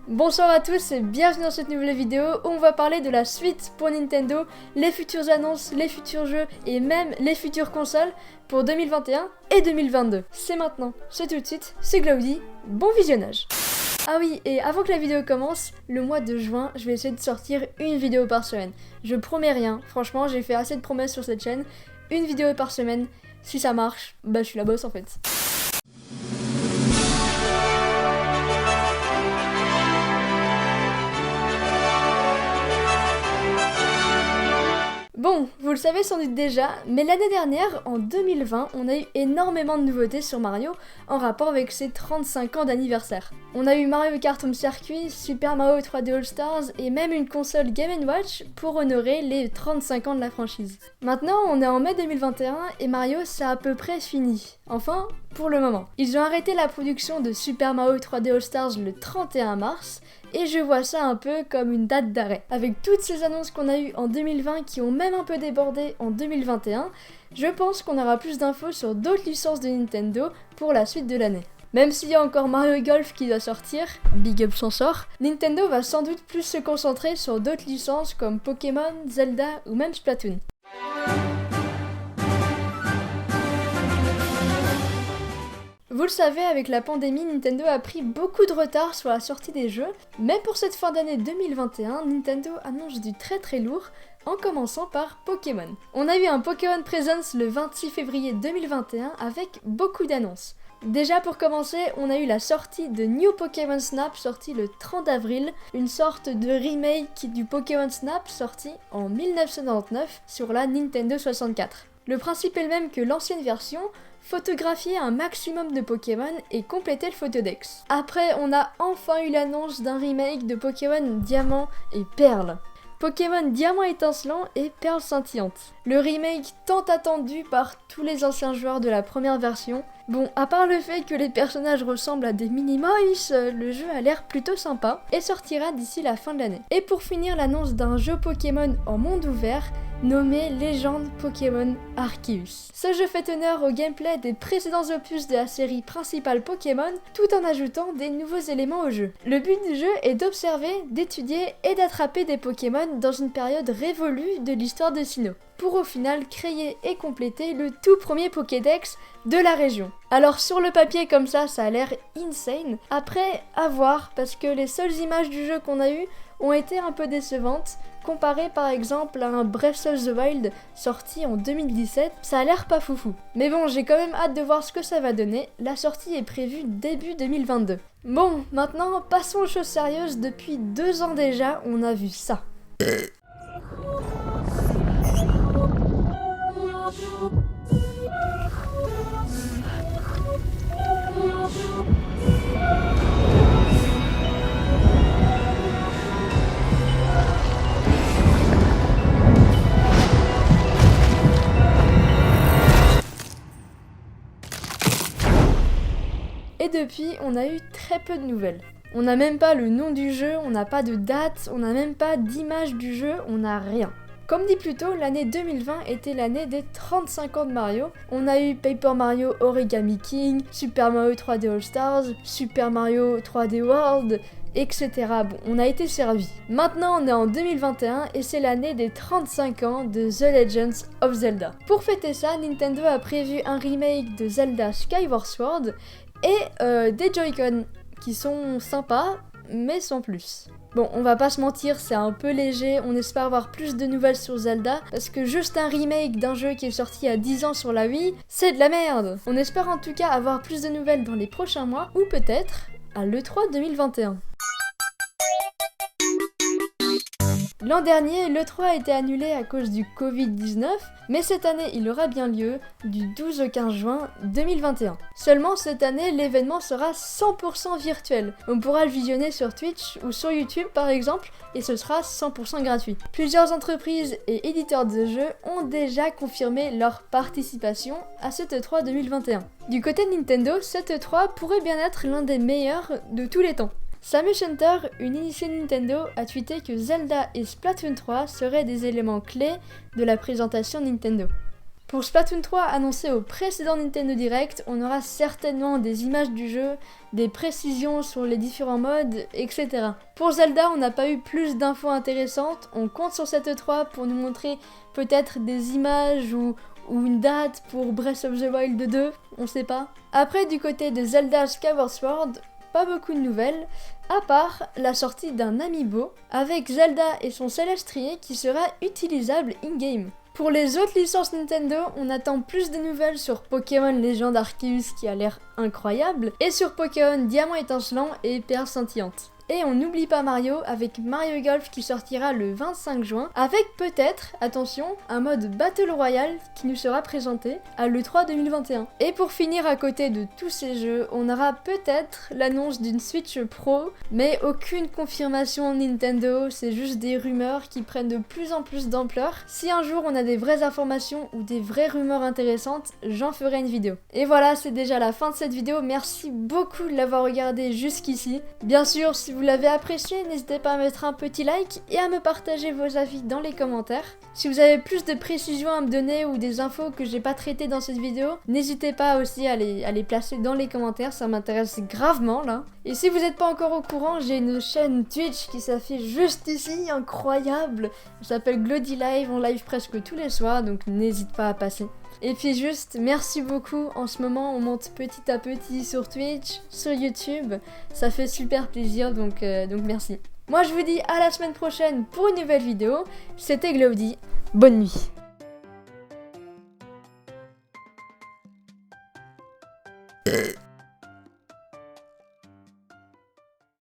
Bonsoir à tous et bienvenue dans cette nouvelle vidéo où on va parler de la suite pour Nintendo, les futures annonces, les futurs jeux et même les futures consoles pour 2021 et 2022. C'est maintenant, c'est tout de suite, c'est Cloudy, bon visionnage. Ah oui, et avant que la vidéo commence, le mois de juin, je vais essayer de sortir une vidéo par semaine. Je promets rien, franchement j'ai fait assez de promesses sur cette chaîne, une vidéo par semaine, si ça marche, bah je suis la boss en fait. Bon, vous le savez sans doute déjà, mais l'année dernière, en 2020, on a eu énormément de nouveautés sur Mario en rapport avec ses 35 ans d'anniversaire. On a eu Mario Kart Home Circuit, Super Mario 3D All Stars et même une console Game & Watch pour honorer les 35 ans de la franchise. Maintenant, on est en mai 2021 et Mario c'est à peu près fini. Enfin, pour le moment. Ils ont arrêté la production de Super Mario 3D All Stars le 31 mars et je vois ça un peu comme une date d'arrêt. Avec toutes ces annonces qu'on a eues en 2020 qui ont même un peu débordé en 2021, je pense qu'on aura plus d'infos sur d'autres licences de Nintendo pour la suite de l'année. Même s'il y a encore Mario Golf qui doit sortir, Big Up s'en sort, Nintendo va sans doute plus se concentrer sur d'autres licences comme Pokémon, Zelda ou même Splatoon. Vous le savez, avec la pandémie, Nintendo a pris beaucoup de retard sur la sortie des jeux, mais pour cette fin d'année 2021, Nintendo annonce du très lourd, en commençant par Pokémon. On a eu un Pokémon Presents le 26 février 2021 avec beaucoup d'annonces. Déjà pour commencer, on a eu la sortie de New Pokémon Snap sorti le 30 avril, une sorte de remake du Pokémon Snap sorti en 1999 sur la Nintendo 64. Le principe est le même que l'ancienne version, photographier un maximum de Pokémon et compléter le photodex. Après, on a enfin eu l'annonce d'un remake de Pokémon Diamant et Perle. Pokémon Diamant étincelant et Perle scintillante. Le remake tant attendu par tous les anciens joueurs de la première version. Bon, à part le fait que les personnages ressemblent à des Minimoys, le jeu a l'air plutôt sympa et sortira d'ici la fin de l'année. Et pour finir, l'annonce d'un jeu Pokémon en monde ouvert nommé Légende Pokémon Arceus. Ce jeu fait honneur au gameplay des précédents opus de la série principale Pokémon, tout en ajoutant des nouveaux éléments au jeu. Le but du jeu est d'observer, d'étudier et d'attraper des Pokémon dans une période révolue de l'histoire de Sinnoh, pour au final créer et compléter le tout premier Pokédex de la région. Alors sur le papier comme ça a l'air insane, après à voir, parce que les seules images du jeu qu'on a eues ont été un peu décevantes, comparé par exemple à un Breath of the Wild sorti en 2017, ça a l'air pas foufou. Mais bon, j'ai quand même hâte de voir ce que ça va donner, la sortie est prévue début 2022. Bon, maintenant passons aux choses sérieuses, depuis 2 ans déjà, on a vu ça. Et depuis, on a eu très peu de nouvelles. On n'a même pas le nom du jeu, on n'a pas de date, on n'a même pas d'image du jeu, on n'a rien. Comme dit plus tôt, l'année 2020 était l'année des 35 ans de Mario. On a eu Paper Mario Origami King, Super Mario 3D All Stars, Super Mario 3D World, etc. Bon, on a été servi. Maintenant, on est en 2021 et c'est l'année des 35 ans de The Legends of Zelda. Pour fêter ça, Nintendo a prévu un remake de Zelda Skyward Sword et des Joy-Con qui sont sympas, mais sans plus. Bon, on va pas se mentir, c'est un peu léger, on espère avoir plus de nouvelles sur Zelda, parce que juste un remake d'un jeu qui est sorti il y a 10 ans sur la Wii, c'est de la merde. On espère en tout cas avoir plus de nouvelles dans les prochains mois, ou peut-être à l'E3 2021. L'an dernier, l'E3 a été annulé à cause du Covid-19, mais cette année il aura bien lieu du 12 au 15 juin 2021. Seulement cette année, l'événement sera 100% virtuel. On pourra le visionner sur Twitch ou sur YouTube par exemple, et ce sera 100% gratuit. Plusieurs entreprises et éditeurs de jeux ont déjà confirmé leur participation à cette E3 2021. Du côté de Nintendo, cette E3 pourrait bien être l'un des meilleurs de tous les temps. Samus Hunter, une initiée Nintendo, a tweeté que Zelda et Splatoon 3 seraient des éléments clés de la présentation Nintendo. Pour Splatoon 3 annoncé au précédent Nintendo Direct, on aura certainement des images du jeu, des précisions sur les différents modes, etc. Pour Zelda, on n'a pas eu plus d'infos intéressantes, on compte sur cette E3 pour nous montrer peut-être des images ou une date pour Breath of the Wild 2, on sait pas. Après, du côté de Zelda Skyward Sword, pas beaucoup de nouvelles, à part la sortie d'un amiibo avec Zelda et son Célestrier qui sera utilisable in-game. Pour les autres licences Nintendo, on attend plus de nouvelles sur Pokémon Légende Arceus qui a l'air incroyable, et sur Pokémon Diamant étincelant et Perle scintillante. Et on n'oublie pas Mario avec Mario Golf qui sortira le 25 juin, avec peut-être, attention, un mode Battle Royale qui nous sera présenté à l'E3 2021. Et pour finir, à côté de tous ces jeux, on aura peut-être l'annonce d'une Switch Pro, mais aucune confirmation Nintendo, c'est juste des rumeurs qui prennent de plus en plus d'ampleur. Si un jour on a des vraies informations ou des vraies rumeurs intéressantes, j'en ferai une vidéo. Et voilà, c'est déjà la fin de cette vidéo, merci beaucoup de l'avoir regardé jusqu'ici. Bien sûr, si vous l'avez apprécié, n'hésitez pas à mettre un petit like et à me partager vos avis dans les commentaires. Si vous avez plus de précisions à me donner ou des infos que j'ai pas traitées dans cette vidéo, n'hésitez pas aussi à les placer dans les commentaires, ça m'intéresse gravement là. Et si vous n'êtes pas encore au courant, j'ai une chaîne Twitch qui s'affiche juste ici, incroyable. Elle s'appelle Glody Live, on live presque tous les soirs, donc n'hésite pas à passer. Et puis juste, merci beaucoup, en ce moment on monte petit à petit sur Twitch, sur YouTube, ça fait super plaisir, donc merci. Moi je vous dis à la semaine prochaine pour une nouvelle vidéo, c'était Glody, bonne nuit.